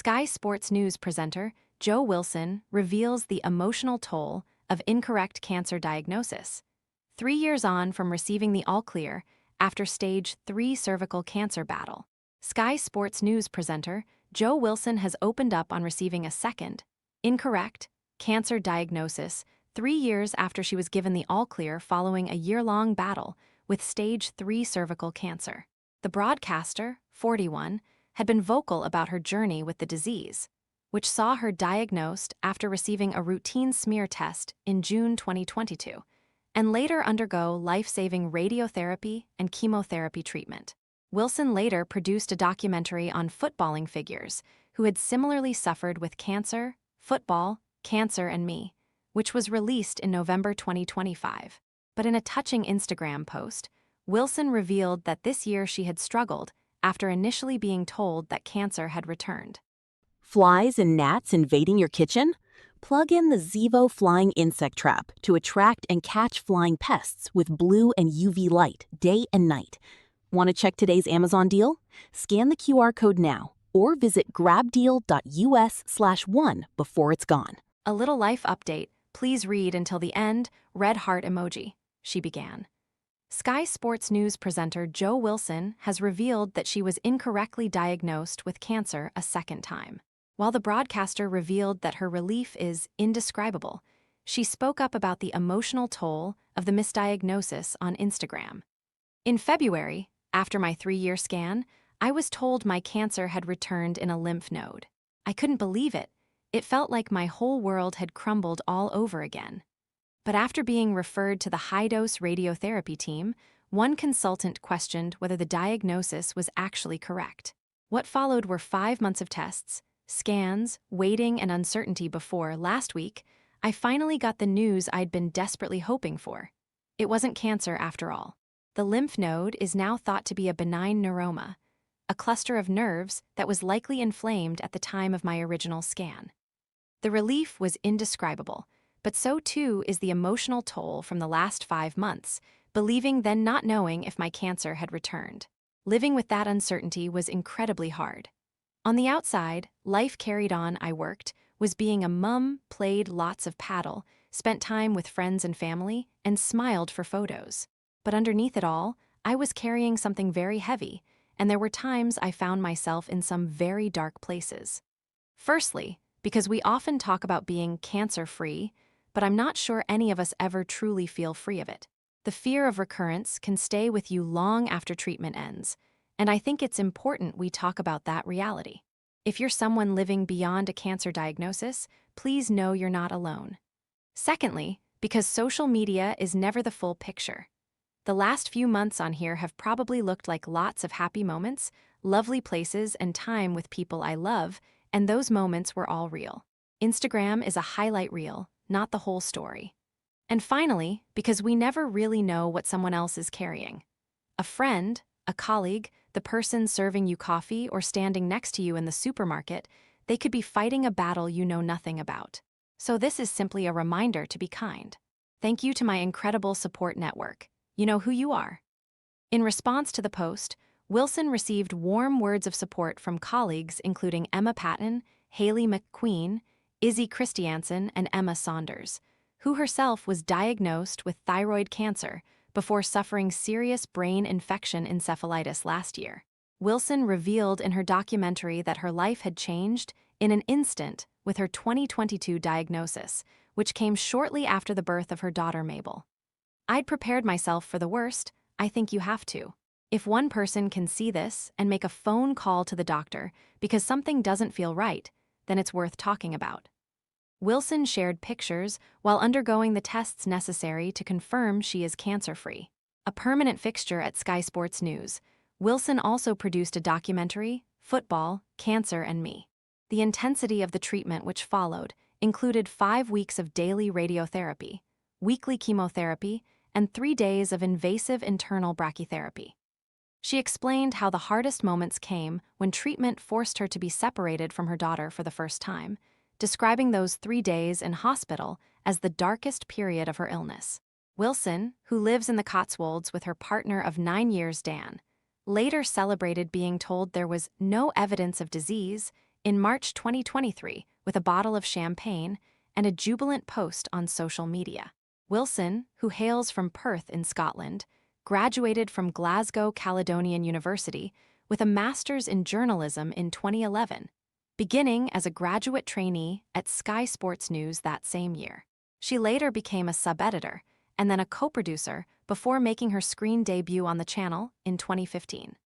Sky Sports News presenter Joe Wilson reveals the emotional toll of incorrect cancer diagnosis. 3 years on from receiving the all-clear after stage 3 cervical cancer battle, Sky Sports News presenter Joe Wilson has opened up on receiving a second, incorrect, cancer diagnosis 3 years after she was given the all-clear following a year-long battle with stage 3 cervical cancer. The broadcaster, 41, had been vocal about her journey with the disease, which saw her diagnosed after receiving a routine smear test in June 2022, and later undergo life-saving radiotherapy and chemotherapy treatment. Wilson later produced a documentary on footballing figures who had similarly suffered with cancer, football, cancer, and me, which was released in November 2025. But in a touching Instagram post, Wilson revealed that this year she had struggled after initially being told that cancer had returned. Flies and gnats invading your kitchen? Plug in the Zevo Flying Insect Trap to attract and catch flying pests with blue and UV light day and night. Want to check today's Amazon deal? Scan the QR code now or visit grabdeal.us/1 before it's gone. A little life update. Please read until the end. Red heart emoji, she began. Sky Sports News presenter Joe Wilson has revealed that she was incorrectly diagnosed with cancer a second time. While the broadcaster revealed that her relief is indescribable, she spoke up about the emotional toll of the misdiagnosis on Instagram. In February, after my 3-year scan, I was told my cancer had returned in a lymph node. I couldn't believe it. It felt like my whole world had crumbled all over again. But after being referred to the high-dose radiotherapy team, one consultant questioned whether the diagnosis was actually correct. What followed were 5 months of tests, scans, waiting, and uncertainty before, last week, I finally got the news I'd been desperately hoping for. It wasn't cancer after all. The lymph node is now thought to be a benign neuroma, a cluster of nerves that was likely inflamed at the time of my original scan. The relief was indescribable, but so too is the emotional toll from the last 5 months, believing then not knowing if my cancer had returned. Living with that uncertainty was incredibly hard. On the outside, life carried on. I worked, was being a mum, played lots of paddle, spent time with friends and family, and smiled for photos. But underneath it all, I was carrying something very heavy, and there were times I found myself in some very dark places. Firstly, because we often talk about being cancer-free, but I'm not sure any of us ever truly feel free of it. The fear of recurrence can stay with you long after treatment ends, and I think it's important we talk about that reality. If you're someone living beyond a cancer diagnosis, please know you're not alone. Secondly, because social media is never the full picture. The last few months on here have probably looked like lots of happy moments, lovely places, and time with people I love, and those moments were all real. Instagram is a highlight reel, not the whole story. And finally, because we never really know what someone else is carrying. A friend, a colleague, the person serving you coffee or standing next to you in the supermarket, they could be fighting a battle you know nothing about. So this is simply a reminder to be kind. Thank you to my incredible support network. You know who you are. In response to the post, Wilson received warm words of support from colleagues including Emma Patton, Haley McQueen, Izzy Christiansen, and Emma Saunders, who herself was diagnosed with thyroid cancer before suffering serious brain infection encephalitis last year. Wilson revealed in her documentary that her life had changed in an instant with her 2022 diagnosis, which came shortly after the birth of her daughter Mabel. I'd prepared myself for the worst. I think you have to. If one person can see this and make a phone call to the doctor because something doesn't feel right, then it's worth talking about. Wilson shared pictures while undergoing the tests necessary to confirm she is cancer-free. A permanent fixture at Sky Sports News, Wilson also produced a documentary, Football, Cancer, and Me. The intensity of the treatment which followed included 5 weeks of daily radiotherapy, weekly chemotherapy, and 3 days of invasive internal brachytherapy. She explained how the hardest moments came when treatment forced her to be separated from her daughter for the first time, describing those 3 days in hospital as the darkest period of her illness. Wilson, who lives in the Cotswolds with her partner of 9 years, Dan, later celebrated being told there was no evidence of disease, in March 2023 with a bottle of champagne and a jubilant post on social media. Wilson, who hails from Perth in Scotland, graduated from Glasgow Caledonian University with a master's in journalism in 2011, beginning as a graduate trainee at Sky Sports News that same year. She later became a sub-editor and then a co-producer before making her screen debut on the channel in 2015.